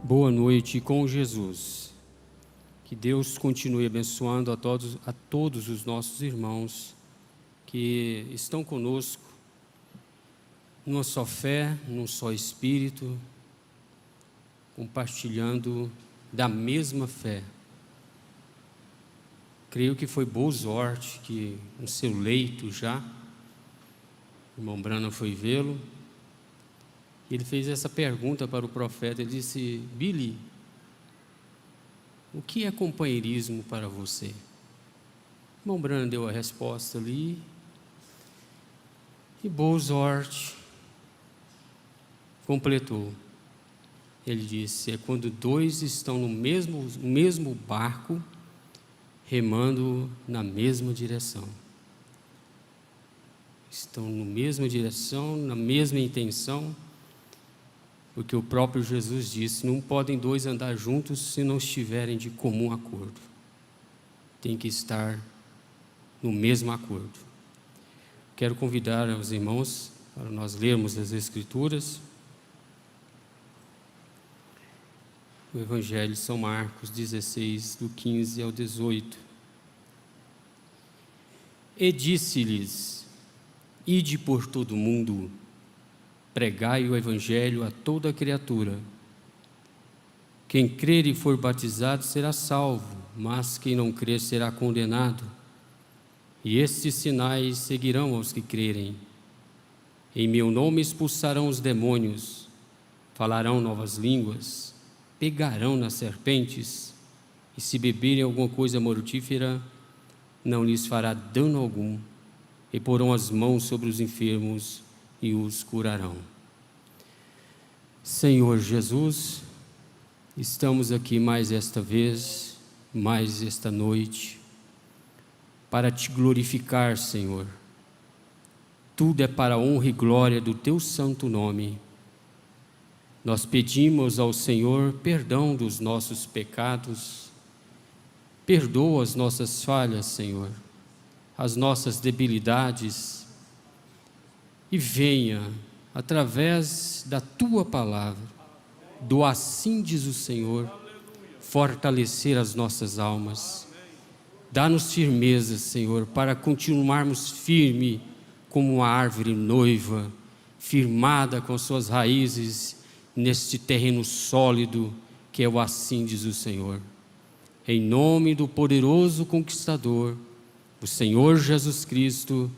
Boa noite com Jesus. Que Deus continue abençoando a todos os nossos irmãos que estão conosco numa só fé, num só espírito, compartilhando da mesma fé. Creio que foi Bozort que no seu leito já, o irmão Branham foi vê-lo. Ele fez essa pergunta para o profeta. Ele disse: Billy, o que é companheirismo para você? O irmão Branham deu a resposta ali, e Bozort completou. Ele disse: é quando dois estão no mesmo barco, remando na mesma direção. Estão na mesma direção, na mesma intenção, porque o próprio Jesus disse: não podem dois andar juntos se não estiverem de comum acordo. Tem que estar no mesmo acordo. Quero convidar os irmãos para nós lermos as Escrituras. O Evangelho de São Marcos 16, do 15 ao 18. E disse-lhes: ide por todo o mundo, pregai o Evangelho a toda criatura. Quem crer e for batizado será salvo, mas quem não crer será condenado. E estes sinais seguirão aos que crerem. Em meu nome expulsarão os demônios, falarão novas línguas, pegarão nas serpentes, e se beberem alguma coisa mortífera, não lhes fará dano algum, e porão as mãos sobre os enfermos e os curarão. Senhor Jesus, estamos aqui mais esta vez, mais esta noite, para te glorificar, Senhor. Tudo é para a honra e glória do teu santo nome. Nós pedimos ao Senhor perdão dos nossos pecados, perdoa as nossas falhas, Senhor, as nossas debilidades, e venha, através da Tua palavra, do assim diz o Senhor, fortalecer as nossas almas. Dá-nos firmeza, Senhor, para continuarmos firme como uma árvore noiva, firmada com suas raízes neste terreno sólido que é o assim diz o Senhor. Em nome do poderoso conquistador, o Senhor Jesus Cristo,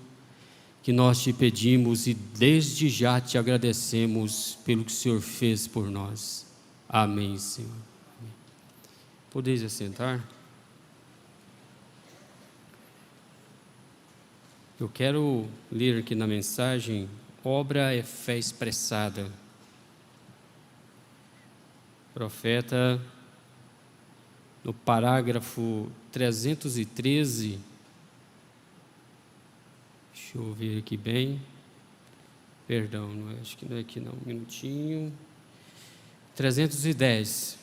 que nós te pedimos e desde já te agradecemos pelo que o Senhor fez por nós. Amém, Senhor. Amém. Podeis assentar? Eu quero ler aqui na mensagem: obra é fé expressada. O profeta, no parágrafo 313, deixa eu ver aqui bem, perdão, acho que não é aqui não, um minutinho, 310,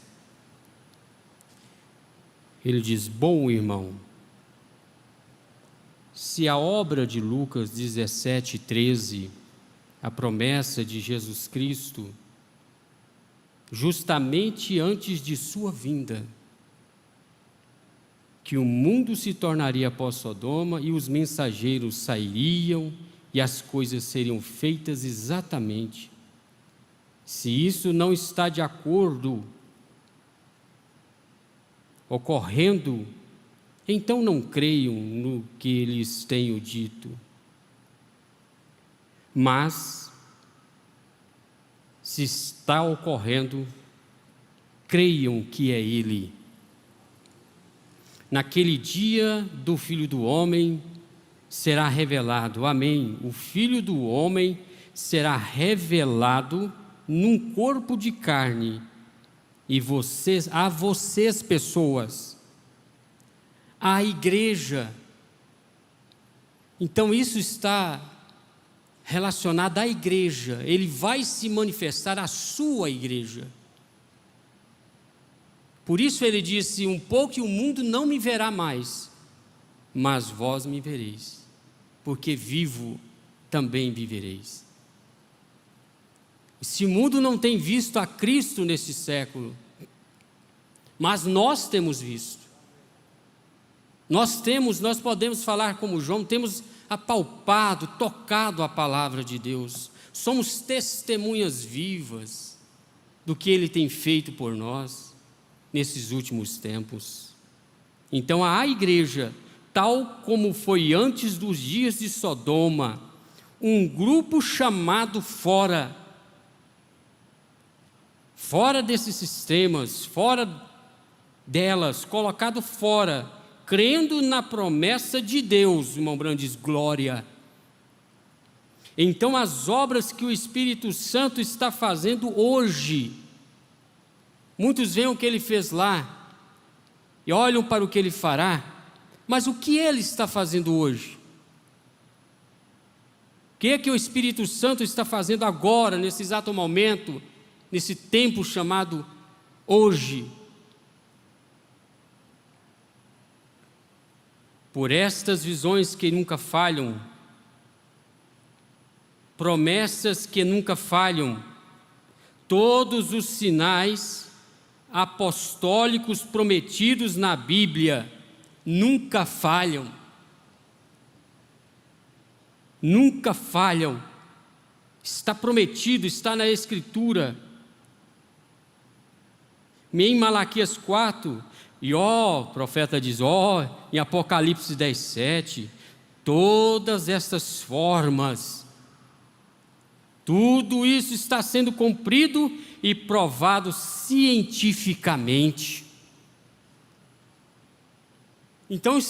ele diz: bom irmão, se a obra de Lucas 17, 13, a promessa de Jesus Cristo, justamente antes de sua vinda, que o mundo se tornaria após Sodoma e os mensageiros sairiam e as coisas seriam feitas exatamente. Se isso não está de acordo, ocorrendo, então não creiam no que lhes tenho dito. Mas, se está ocorrendo, creiam que é Ele. Naquele dia do Filho do Homem será revelado, amém, o Filho do Homem será revelado num corpo de carne, e a vocês pessoas, a igreja. Então isso está relacionado à igreja, ele vai se manifestar à sua igreja. Por isso ele disse: um pouco e o mundo não me verá mais, mas vós me vereis, porque vivo também vivereis. Se o mundo não tem visto a Cristo neste século, mas nós temos visto. Nós podemos falar como João, temos apalpado, tocado a palavra de Deus. Somos testemunhas vivas do que Ele tem feito por nós nesses últimos tempos. Então a igreja, tal como foi antes dos dias de Sodoma, um grupo chamado fora desses sistemas, fora delas, colocado fora, crendo na promessa de Deus, irmão Branco diz, glória. Então as obras que o Espírito Santo está fazendo hoje, muitos veem o que Ele fez lá, e olham para o que Ele fará, mas o que Ele está fazendo hoje? O que é que o Espírito Santo está fazendo agora, nesse exato momento, nesse tempo chamado hoje? Por estas visões que nunca falham, promessas que nunca falham, todos os sinais apostólicos prometidos na Bíblia nunca falham. Nunca falham. Está prometido, está na Escritura. Em Malaquias 4, e o profeta diz, em Apocalipse 10:7, todas estas formas, tudo isso está sendo cumprido e provado cientificamente. Então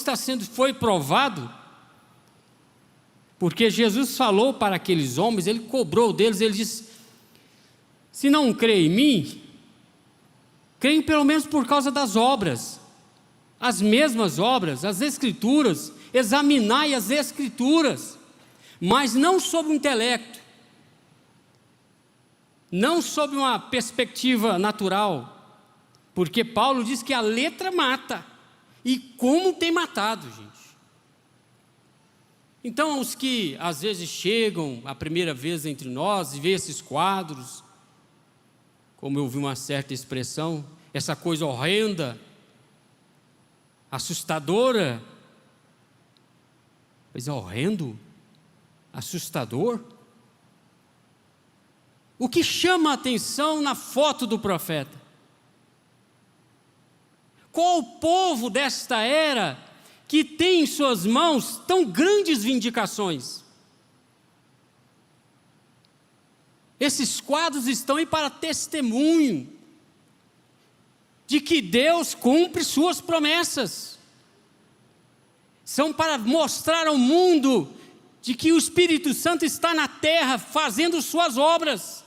foi provado, porque Jesus falou para aqueles homens, Ele cobrou deles, Ele disse, se não crê em mim, creem pelo menos por causa das obras, as mesmas obras, as Escrituras, examinai as Escrituras, mas não sob o intelecto, não sob uma perspectiva natural, porque Paulo diz que a letra mata, e como tem matado, gente. Então os que às vezes chegam a primeira vez entre nós e vê esses quadros, como eu ouvi uma certa expressão, essa coisa horrenda, assustadora, mas é horrendo, assustador. O que chama a atenção na foto do profeta? Qual o povo desta era que tem em suas mãos tão grandes vindicações? Esses quadros estão aí para testemunho de que Deus cumpre suas promessas. São para mostrar ao mundo de que o Espírito Santo está na terra fazendo suas obras,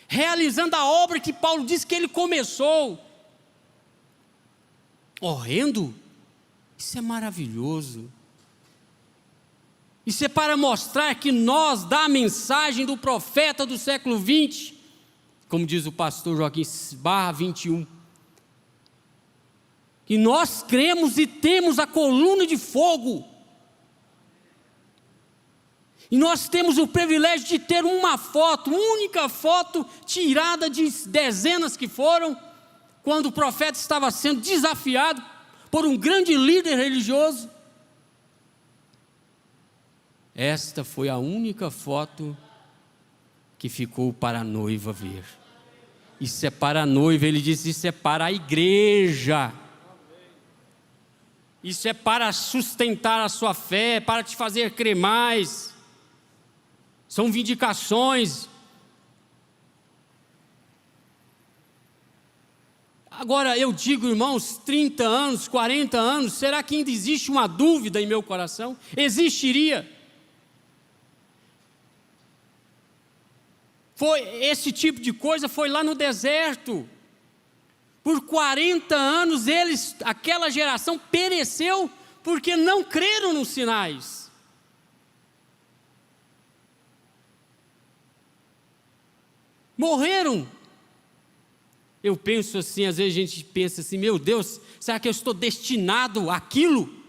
realizando a obra que Paulo diz que ele começou. Horrendo? Isso é maravilhoso. Isso é para mostrar que nós, da mensagem do profeta do século 20, como diz o pastor Joaquim /21, que nós cremos e temos a coluna de fogo, e nós temos o privilégio de ter uma foto, única foto, tirada de dezenas que foram, quando o profeta estava sendo desafiado por um grande líder religioso. Esta foi a única foto que ficou para a noiva ver. Isso é para a noiva, ele disse, isso é para a igreja. Isso é para sustentar a sua fé, para te fazer crer mais. São vindicações. Agora eu digo, irmãos, 30 anos, 40 anos, será que ainda existe uma dúvida em meu coração? Existiria. Esse tipo de coisa foi lá no deserto. Por 40 anos aquela geração pereceu porque não creram nos sinais. Morreram. Eu penso assim, às vezes a gente pensa assim, meu Deus, será que eu estou destinado àquilo?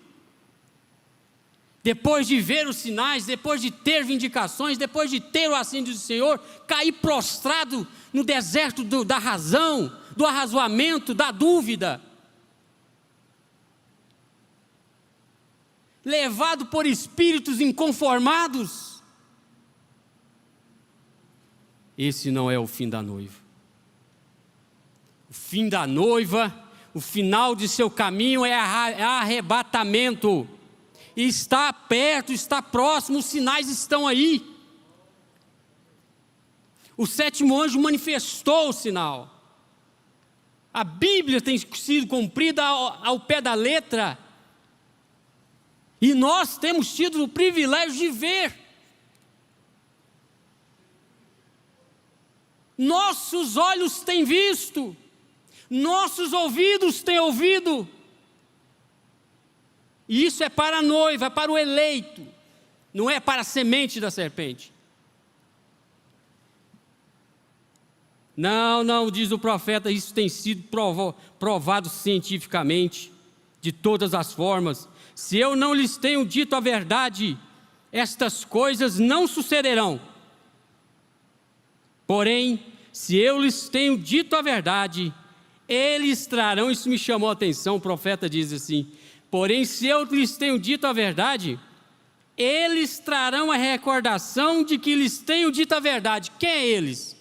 Depois de ver os sinais, depois de ter vindicações, depois de ter o assento do Senhor, cair prostrado no deserto da razão, do arrazoamento, da dúvida. levado por espíritos inconformados. Esse não é o fim da noiva. O fim da noiva, o final de seu caminho é arrebatamento. E está perto, está próximo, os sinais estão aí. O sétimo anjo manifestou o sinal. A Bíblia tem sido cumprida ao pé da letra. E nós temos tido o privilégio de ver. Nossos olhos têm visto, nossos ouvidos têm ouvido. E isso é para a noiva, é para o eleito, não é para a semente da serpente. Não, diz o profeta, isso tem sido provado cientificamente, de todas as formas. Se eu não lhes tenho dito a verdade, estas coisas não sucederão. Porém, se eu lhes tenho dito a verdade, eles trarão, isso me chamou a atenção, o profeta diz assim, porém, se eu lhes tenho dito a verdade, eles trarão a recordação de que lhes tenho dito a verdade. Quem é eles?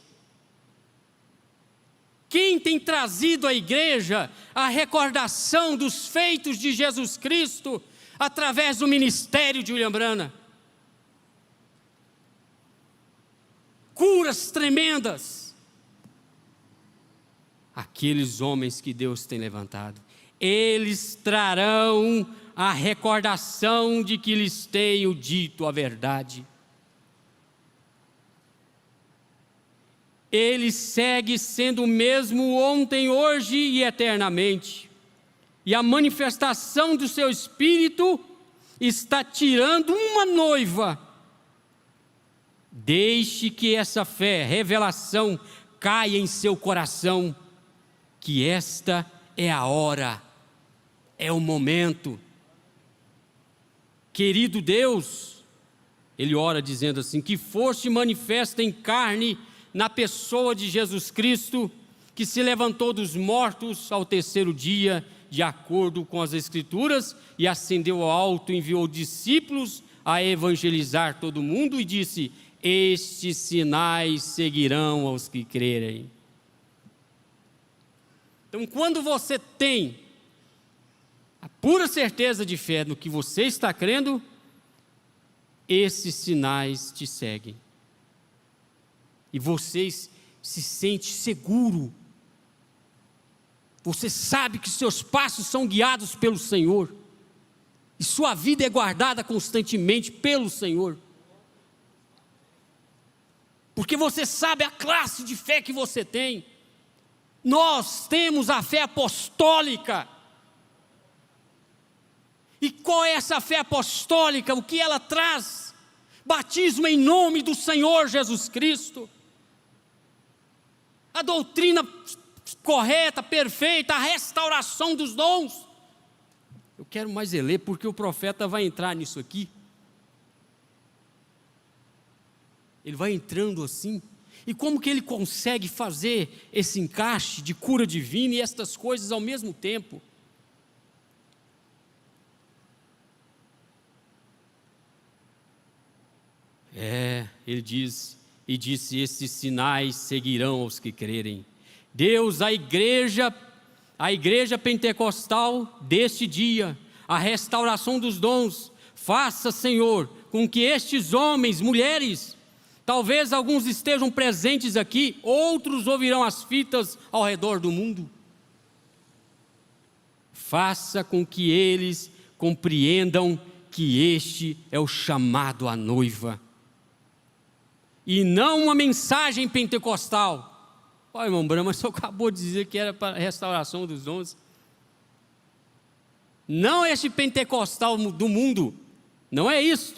Quem tem trazido à igreja a recordação dos feitos de Jesus Cristo através do ministério de William Branham? Curas tremendas. Aqueles homens que Deus tem levantado, eles trarão a recordação de que lhes tenho dito a verdade. Ele segue sendo o mesmo ontem, hoje e eternamente. E a manifestação do seu Espírito está tirando uma noiva. Deixe que essa fé, revelação, caia em seu coração, que esta é a hora, é o momento. Querido Deus, ele ora dizendo assim, que foste manifesta em carne na pessoa de Jesus Cristo, que se levantou dos mortos ao terceiro dia, de acordo com as Escrituras, e ascendeu ao alto, enviou discípulos a evangelizar todo mundo e disse, estes sinais seguirão aos que crerem. Então, quando você tem a pura certeza de fé no que você está crendo, esses sinais te seguem. E você se sente seguro. Você sabe que seus passos são guiados pelo Senhor. E sua vida é guardada constantemente pelo Senhor. Porque você sabe a classe de fé que você tem. Nós temos a fé apostólica. E qual é essa fé apostólica? O que ela traz? Batismo em nome do Senhor Jesus Cristo. A doutrina correta, perfeita, a restauração dos dons. Eu quero mais ler porque o profeta vai entrar nisso aqui. Ele vai entrando assim. E como que ele consegue fazer esse encaixe de cura divina e estas coisas ao mesmo tempo? Ele diz, e disse, esses sinais seguirão aos que crerem. Deus, a igreja pentecostal deste dia, a restauração dos dons, faça, Senhor, com que estes homens, mulheres, talvez alguns estejam presentes aqui, outros ouvirão as fitas ao redor do mundo. Faça com que eles compreendam que este é o chamado à noiva. E não uma mensagem pentecostal. Olha, irmão Branham, mas você acabou de dizer que era para a restauração dos dons. Não este pentecostal do mundo, não é isso.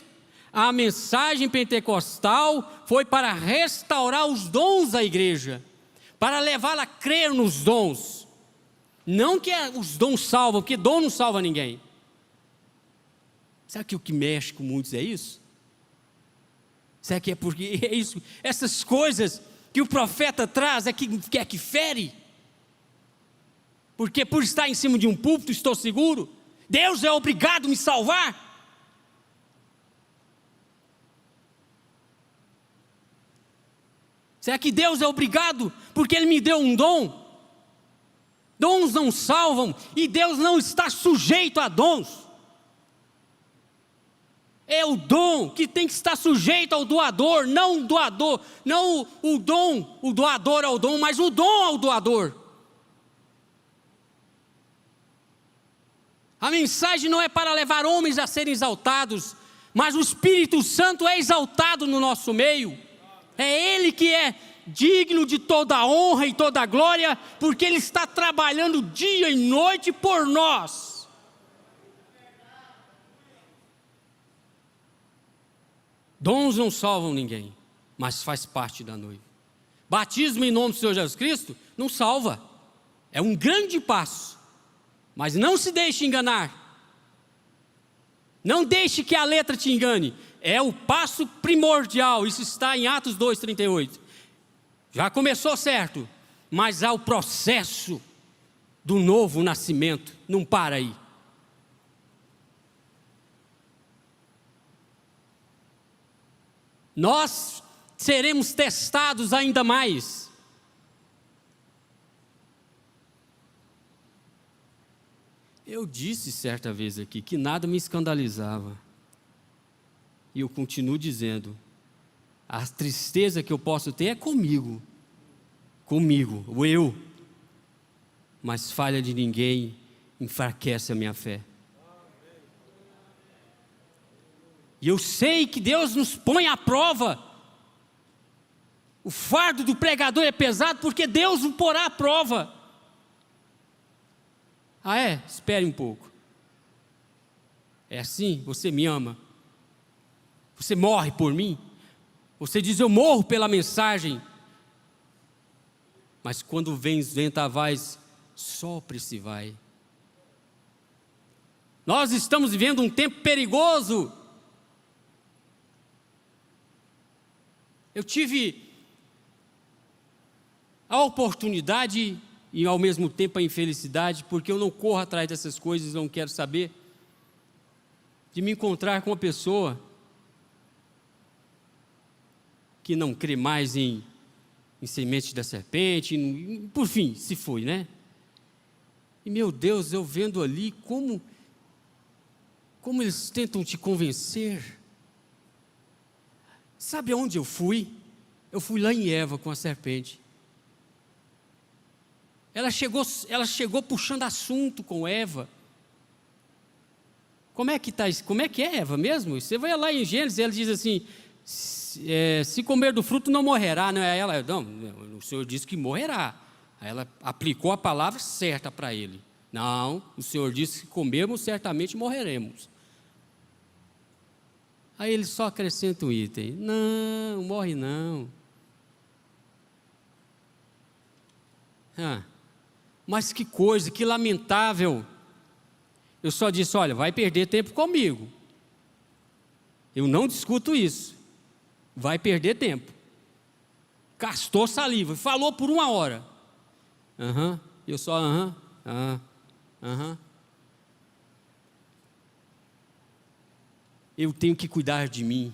A mensagem pentecostal foi para restaurar os dons da igreja, para levá-la a crer nos dons. Não que os dons salvam, porque dom não salva ninguém. Será que o que mexe com muitos é isso? Será que é porque é isso? Essas coisas que o profeta traz é que fere? Porque por estar em cima de um púlpito estou seguro? Deus é obrigado a me salvar? Será que Deus é obrigado porque Ele me deu um dom? Dons não salvam e Deus não está sujeito a dons. É o dom que tem que estar sujeito ao doador, não o doador, não o dom, o doador ao dom, mas o dom ao doador. A mensagem não é para levar homens a serem exaltados, mas o Espírito Santo é exaltado no nosso meio. É Ele que é digno de toda a honra e toda a glória, porque Ele está trabalhando dia e noite por nós. Dons não salvam ninguém, mas faz parte da noiva. Batismo em nome do Senhor Jesus Cristo não salva, é um grande passo, mas não se deixe enganar, não deixe que a letra te engane, é o passo primordial, isso está em Atos 2,38, já começou certo, mas há o processo do novo nascimento, não para aí. Nós seremos testados ainda mais. Eu disse certa vez aqui que nada me escandalizava. E eu continuo dizendo, a tristeza que eu posso ter é comigo, o eu. Mas falha de ninguém enfraquece a minha fé. E eu sei que Deus nos põe à prova. O fardo do pregador é pesado porque Deus o porá à prova. Ah é? Espere um pouco. É assim? Você me ama? Você morre por mim? Você diz eu morro pela mensagem. Mas quando vem os vendavais, sopre-se vai. Nós estamos vivendo um tempo perigoso. Eu tive a oportunidade e ao mesmo tempo a infelicidade, porque eu não corro atrás dessas coisas, não quero saber, de me encontrar com uma pessoa que não crê mais em semente da serpente, por fim, se foi, né? E meu Deus, eu vendo ali como eles tentam te convencer. Sabe aonde eu fui? Eu fui lá em Eva com a serpente. Ela chegou puxando assunto com Eva. Como é que é Eva mesmo? Você vai lá em Gênesis, ela diz assim, se comer do fruto não morrerá, não é ela? Não, o Senhor disse que morrerá. Aí ela aplicou a palavra certa para ele. Não, o Senhor disse que comermos certamente morreremos. Aí ele só acrescenta um item, não, morre não. Mas que coisa, que lamentável. Eu só disse, olha, vai perder tempo comigo. Eu não discuto isso. Vai perder tempo. Gastou saliva, falou por 1 hora. Eu só, Eu tenho que cuidar de mim,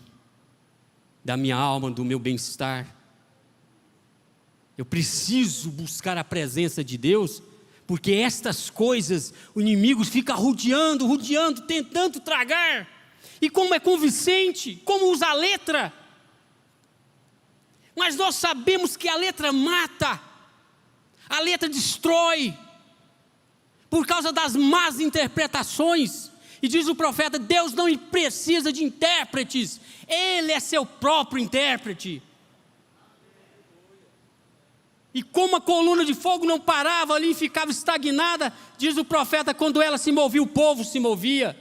da minha alma, do meu bem-estar. Eu preciso buscar a presença de Deus, porque estas coisas, o inimigo fica rodeando, tentando tragar. E como é convincente, como usa a letra. Mas nós sabemos que a letra mata, a letra destrói, por causa das más interpretações. E diz o profeta, Deus não precisa de intérpretes, Ele é seu próprio intérprete. E como a coluna de fogo não parava ali e ficava estagnada, diz o profeta, quando ela se movia, o povo se movia.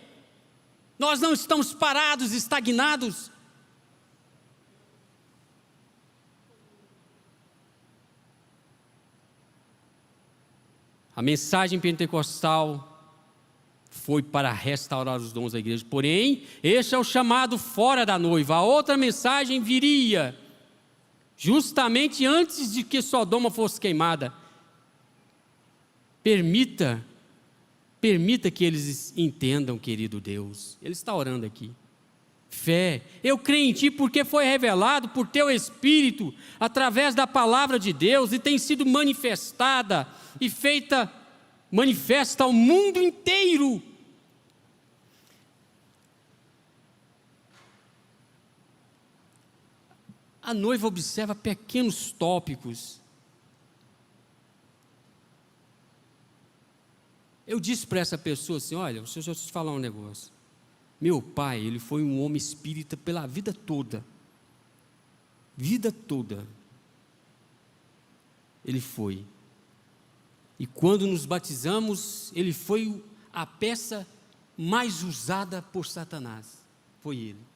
Nós não estamos parados, estagnados. A mensagem pentecostal foi para restaurar os dons da igreja, porém, este é o chamado fora da noiva. A outra mensagem viria justamente antes de que Sodoma fosse queimada. Permita que eles entendam, querido Deus. Ele está orando aqui. Fé. Eu creio em Ti porque foi revelado por Teu Espírito, através da palavra de Deus, e tem sido manifestada e feita manifesta ao mundo inteiro. A noiva observa pequenos tópicos. Eu disse para essa pessoa assim: olha, deixa eu te falar um negócio. Meu pai, ele foi um homem espírita pela vida toda. Vida toda. Ele foi. E quando nos batizamos, ele foi a peça mais usada por Satanás. Foi ele.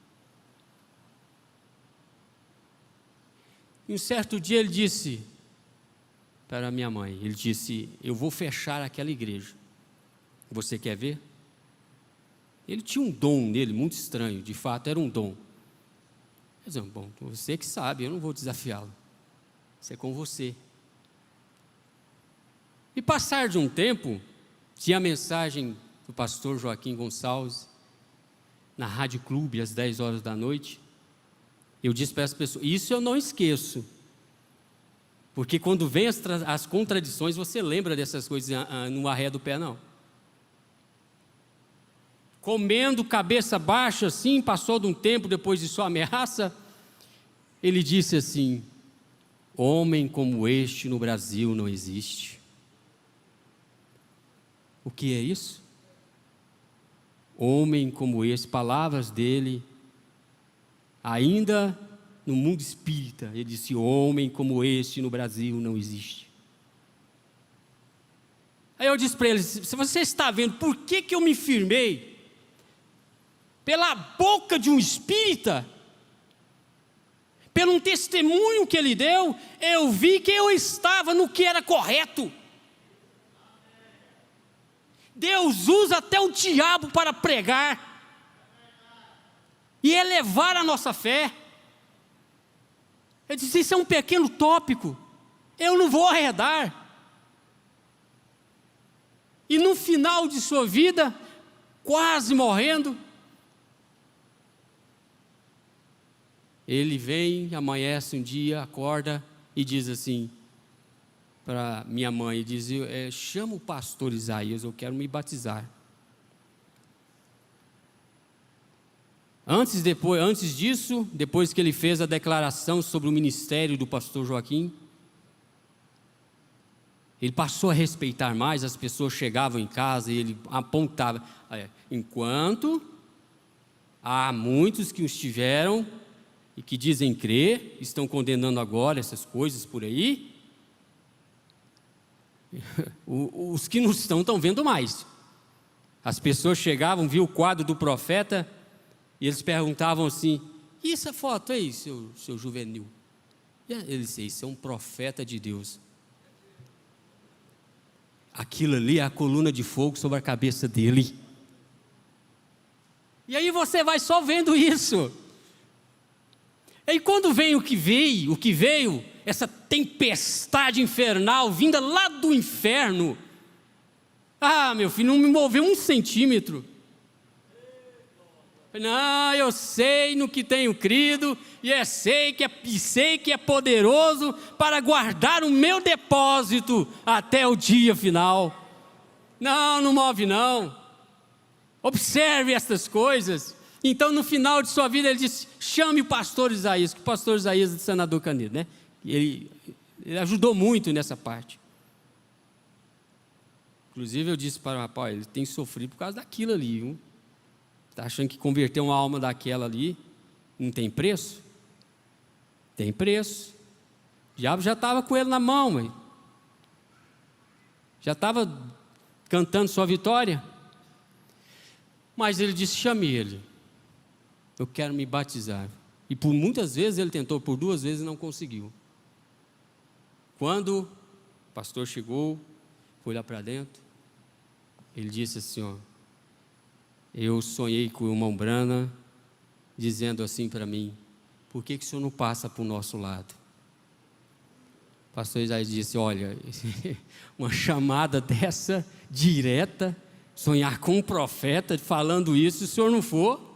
E um certo dia ele disse para minha mãe, ele disse: eu vou fechar aquela igreja. Você quer ver? Ele tinha um dom nele muito estranho, de fato era um dom. Eu disse: bom, você que sabe, eu não vou desafiá-lo. Isso é com você. E passar de um tempo, tinha a mensagem do pastor Joaquim Gonçalves, na Rádio Clube, às 10 horas da noite. Eu disse para essa pessoa: isso eu não esqueço, porque quando vem as contradições, você lembra dessas coisas no arré do pé, não. Comendo cabeça baixa assim, passou de um tempo depois de sua ameaça, ele disse assim: homem como este no Brasil não existe. O que é isso? Homem como esse, palavras dele, ainda no mundo espírita, ele disse: homem como este no Brasil não existe. Aí eu disse para ele: se você está vendo por que eu me firmei pela boca de um espírita, pelo um testemunho que ele deu, eu vi que eu estava no que era correto. Deus usa até o diabo para pregar e elevar a nossa fé. Eu disse: isso é um pequeno tópico, eu não vou arredar. E no final de sua vida, quase morrendo, ele vem, amanhece um dia, acorda e diz assim para minha mãe, diz: chama o pastor Isaías, eu quero me batizar. Antes disso, depois que ele fez a declaração sobre o ministério do pastor Joaquim, ele passou a respeitar mais. As pessoas chegavam em casa e ele apontava: enquanto há muitos que estiveram e que dizem crer, estão condenando agora essas coisas por aí, os que não estão vendo mais. As pessoas chegavam, viam o quadro do profeta, e eles perguntavam assim: e essa foto aí, seu juvenil? E ele disse: isso é um profeta de Deus. Aquilo ali é a coluna de fogo sobre a cabeça dele. E aí você vai só vendo isso. E quando vem o que veio, essa tempestade infernal vinda lá do inferno, meu filho, não me moveu 1 centímetro. Não, eu sei no que tenho crido, e sei que é poderoso para guardar o meu depósito até o dia final. Não move não. Observe estas coisas. Então, no final de sua vida, ele disse: chame o pastor Isaías, que o pastor Isaías é de Senador Canedo, né? Ele ajudou muito nessa parte. Inclusive, eu disse para o rapaz: ele tem sofrido por causa daquilo ali, viu? Está achando que converter uma alma daquela ali não tem preço? Tem preço. O diabo já estava com ele na mão, mãe. Já estava cantando sua vitória. Mas ele disse: chame ele. Eu quero me batizar. E por muitas vezes ele tentou, por 2 vezes não conseguiu. Quando o pastor chegou, foi lá para dentro, ele disse assim: eu sonhei com o irmão Brana, dizendo assim para mim: por que o senhor não passa para o nosso lado? O pastor Isaías disse: olha, uma chamada dessa, direta, sonhar com um profeta falando isso, se o senhor não for,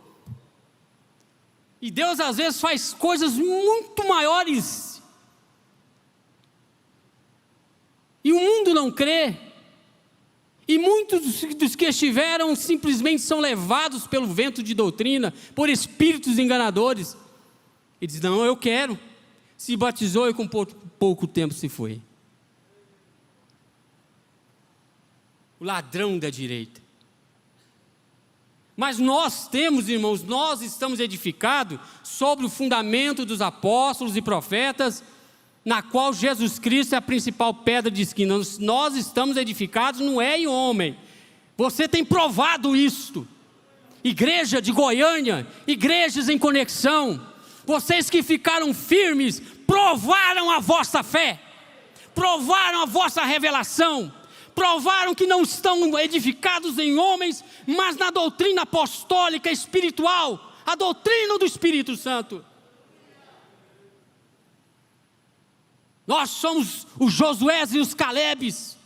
E Deus às vezes faz coisas muito maiores. E o mundo não crê. E muitos dos que estiveram simplesmente são levados pelo vento de doutrina, por espíritos enganadores. E diz: não, eu quero. Se batizou e com pouco tempo se foi. O ladrão da direita. Mas nós temos, irmãos, nós estamos edificados sobre o fundamento dos apóstolos e profetas, na qual Jesus Cristo é a principal pedra de esquina. Nós estamos edificados, não é em homem. Você tem provado isto. Igreja de Goiânia, igrejas em conexão, vocês que ficaram firmes, provaram a vossa fé, provaram a vossa revelação, provaram que não estão edificados em homens, mas na doutrina apostólica espiritual, a doutrina do Espírito Santo. Nós somos os Josués e os Calebes,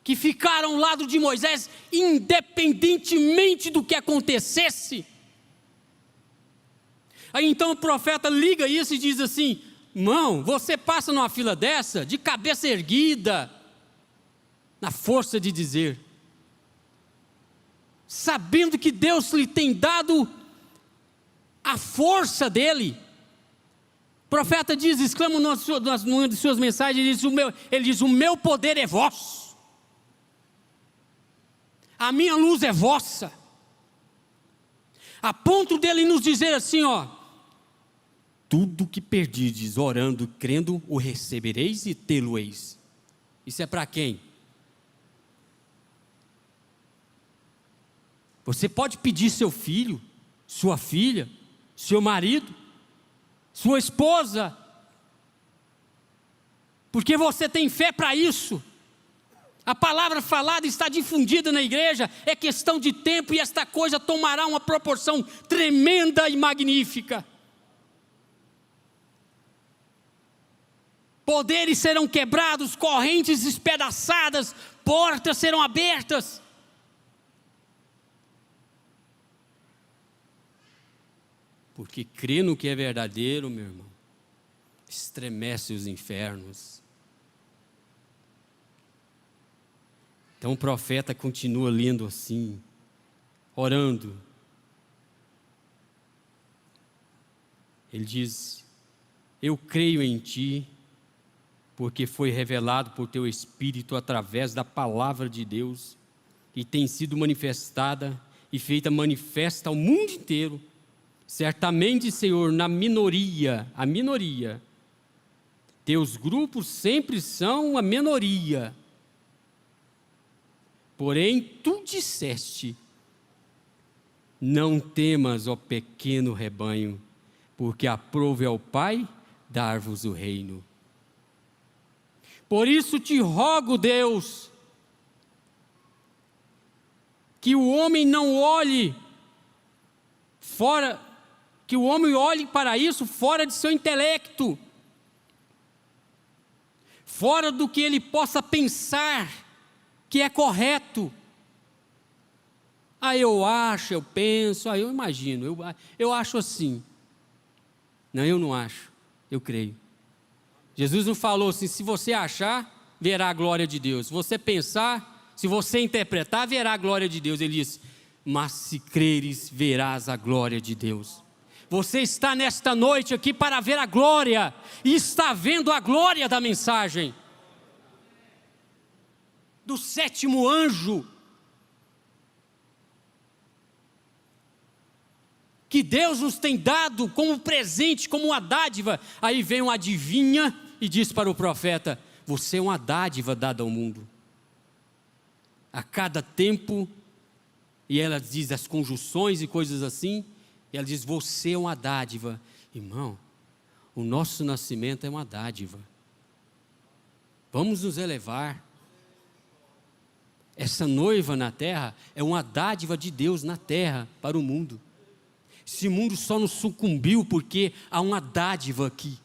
que ficaram ao lado de Moisés, independentemente do que acontecesse. Aí então o profeta liga isso e diz assim: irmão, você passa numa fila dessa, de cabeça erguida, na força de dizer, sabendo que Deus lhe tem dado a força dele. O profeta diz, exclama numa de suas mensagens, ele diz: o meu poder é vosso, a minha luz é vossa, a ponto dele nos dizer assim, tudo que perdides, orando, crendo, o recebereis e tê-lo-eis. Isso é para quem? Você pode pedir seu filho, sua filha, seu marido, sua esposa, porque você tem fé para isso. A palavra falada está difundida na igreja, é questão de tempo e esta coisa tomará uma proporção tremenda e magnífica. Poderes serão quebrados, correntes despedaçadas, portas serão abertas. Porque crer no que é verdadeiro, meu irmão, estremece os infernos. Então o profeta continua lendo assim, orando. Ele diz: eu creio em ti, porque foi revelado por teu Espírito através da palavra de Deus, e tem sido manifestada e feita manifesta ao mundo inteiro. Certamente, Senhor, a minoria, teus grupos sempre são a minoria. Porém, tu disseste: não temas, ó pequeno rebanho, porque aprove ao Pai dar-vos o reino. Por isso te rogo, Deus, que o homem não olhe fora, que o homem olhe para isso fora de seu intelecto, fora do que ele possa pensar que é correto. Eu acho, eu penso, eu imagino, eu acho assim. Não, eu não acho, eu creio. Jesus não falou assim: se você achar, verá a glória de Deus. Se você pensar, se você interpretar, verá a glória de Deus. Ele disse: mas se creres, verás a glória de Deus. Você está nesta noite aqui para ver a glória, e está vendo a glória da mensagem do sétimo anjo, que Deus nos tem dado como presente, como uma dádiva. Aí vem uma adivinha e diz para o profeta: você é uma dádiva dada ao mundo. A cada tempo, e ela diz as conjunções e coisas assim, e ela diz: você é uma dádiva. Irmão, o nosso nascimento é uma dádiva. Vamos nos elevar. Essa noiva na terra é uma dádiva de Deus na terra para o mundo. Esse mundo só nos sucumbiu porque há uma dádiva aqui.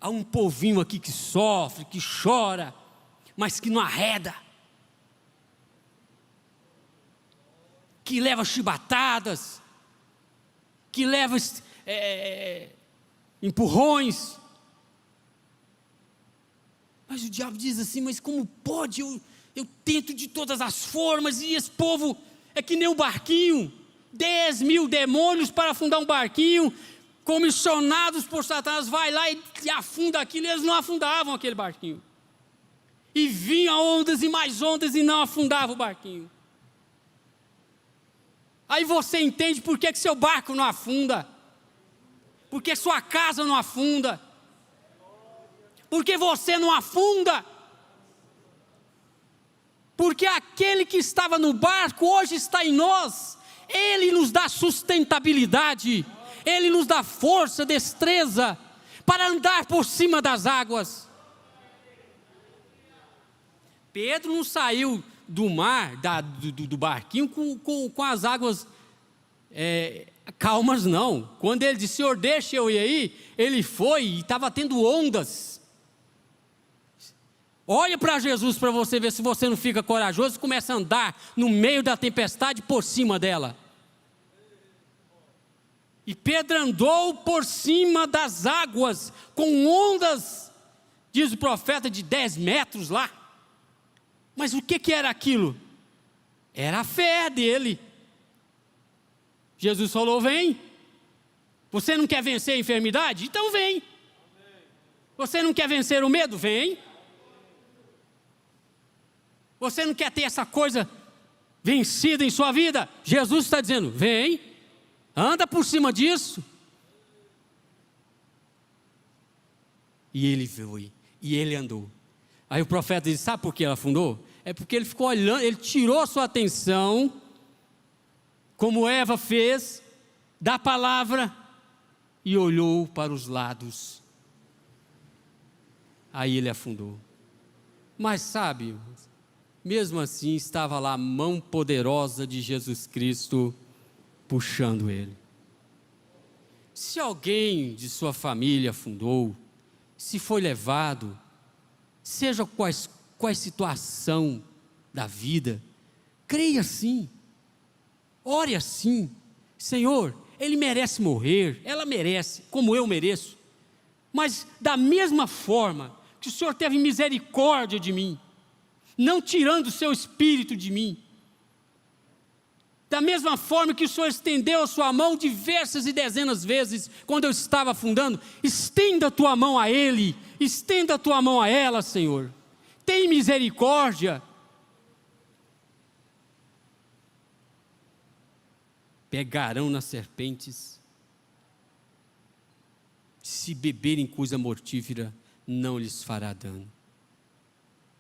Há um povinho aqui que sofre, que chora, mas que não arreda. que leva chibatadas, que leva empurrões. Mas o diabo diz assim: mas como pode? Eu tento de todas as formas, e esse povo é que nem um barquinho, 10 mil demônios para afundar um barquinho, comissionados por Satanás, vai lá e afunda aquilo. Eles não afundavam aquele barquinho, e vinham ondas e mais ondas, e não afundava o barquinho. Aí você entende por que seu barco não afunda, porque sua casa não afunda, porque você não afunda, porque aquele que estava no barco hoje está em nós. Ele nos dá sustentabilidade, Ele nos dá força, destreza para andar por cima das águas. Pedro não saiu do mar, do barquinho com as águas calmas, não. Quando ele disse: Senhor, deixa eu ir aí, ele foi e estava tendo ondas. Olha para Jesus para você ver se você não fica corajoso e começa a andar no meio da tempestade por cima dela. E Pedro andou por cima das águas, com ondas, diz o profeta, de 10 metros lá. Mas o que era aquilo? Era a fé dele. Jesus falou: vem. Você não quer vencer a enfermidade? Então vem. Você não quer vencer o medo? Vem. Você não quer ter essa coisa vencida em sua vida? Jesus está dizendo: vem, anda por cima disso. E ele foi, e ele andou. Aí o profeta diz: sabe por que ela afundou? É porque ele ficou olhando, ele tirou sua atenção, como Eva fez, da palavra, e olhou para os lados. Aí ele afundou. Mas sabe, mesmo assim estava lá a mão poderosa de Jesus Cristo puxando ele. Se alguém de sua família afundou, se foi levado, seja qual situação da vida, creia assim, ore assim: Senhor, ele merece morrer, ela merece, como eu mereço, mas da mesma forma que o Senhor teve misericórdia de mim, não tirando o seu espírito de mim, da mesma forma que o Senhor estendeu a sua mão diversas e dezenas de vezes, quando eu estava afundando, estenda a tua mão a ele, estenda a tua mão a ela, Senhor, tem misericórdia. Pegarão nas serpentes, se beberem coisa mortífera, não lhes fará dano.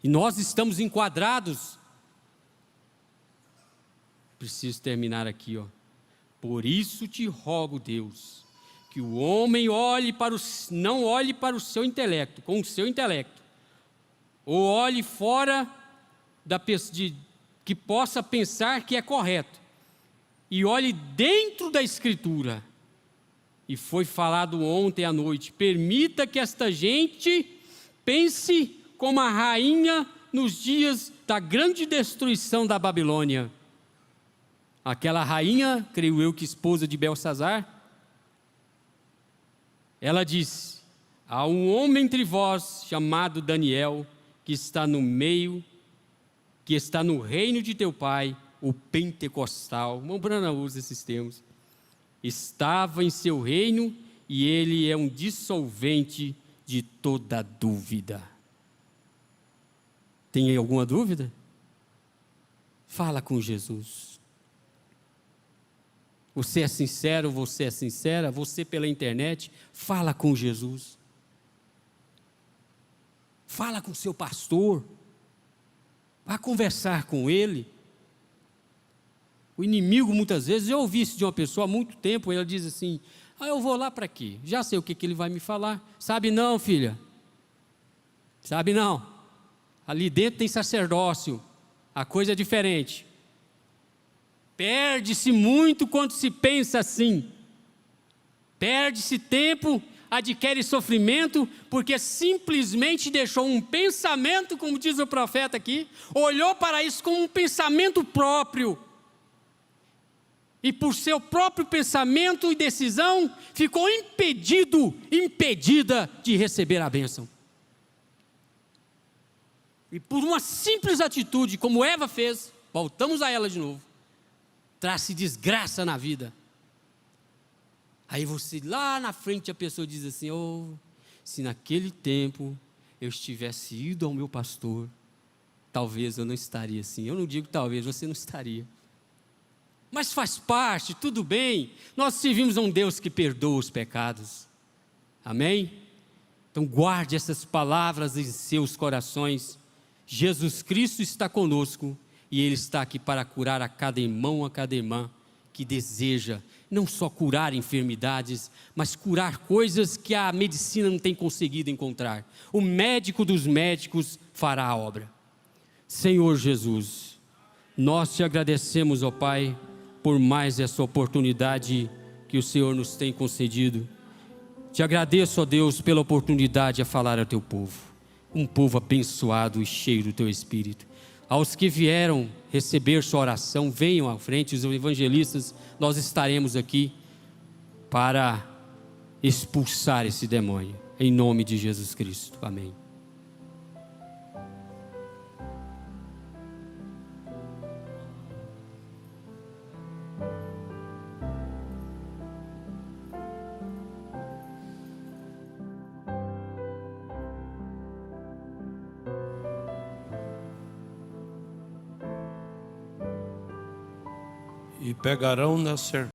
E nós estamos enquadrados. Preciso terminar aqui, ó. Por isso te rogo, Deus, que o homem não olhe para o seu intelecto, com o seu intelecto, ou olhe fora que possa pensar que é correto, e olhe dentro da Escritura. E foi falado ontem à noite: permita que esta gente pense como a rainha nos dias da grande destruição da Babilônia. Aquela rainha, creio eu que esposa de Belsazar, ela disse: há um homem entre vós chamado Daniel, que está no reino de teu pai, o pentecostal. Irmão Branham usa esses termos. Estava em seu reino, e ele é um dissolvente de toda dúvida. Tem aí alguma dúvida? Fala com Jesus. Você é sincero, você é sincera, você pela internet, fala com Jesus. Fala com seu pastor. Vá conversar com ele. O inimigo, muitas vezes, eu ouvi isso de uma pessoa há muito tempo, ela diz assim: eu vou lá para quê? Já sei o que ele vai me falar. Sabe não, filha? Sabe não? Ali dentro tem sacerdócio, a coisa é diferente. Perde-se muito quando se pensa assim. Perde-se tempo, adquire sofrimento, porque simplesmente deixou um pensamento, como diz o profeta aqui, olhou para isso como um pensamento próprio, e por seu próprio pensamento e decisão, ficou impedida de receber a bênção. E por uma simples atitude, como Eva fez, voltamos a ela de novo, traz-se desgraça na vida. Aí você, lá na frente, a pessoa diz assim: oh, se naquele tempo eu estivesse ido ao meu pastor, talvez eu não estaria assim. Eu não digo talvez, você não estaria. Mas faz parte, tudo bem. Nós servimos a um Deus que perdoa os pecados. Amém? Então guarde essas palavras em seus corações. Jesus Cristo está conosco e Ele está aqui para curar a cada irmão, a cada irmã que deseja não só curar enfermidades, mas curar coisas que a medicina não tem conseguido encontrar. O médico dos médicos fará a obra. Senhor Jesus, nós te agradecemos, ó Pai, por mais essa oportunidade que o Senhor nos tem concedido. Te agradeço, ó Deus, pela oportunidade a falar ao teu povo, um povo abençoado e cheio do teu Espírito. Aos que vieram receber sua oração, venham à frente, os evangelistas, nós estaremos aqui para expulsar esse demônio, em nome de Jesus Cristo, amém. E pegarão na serpente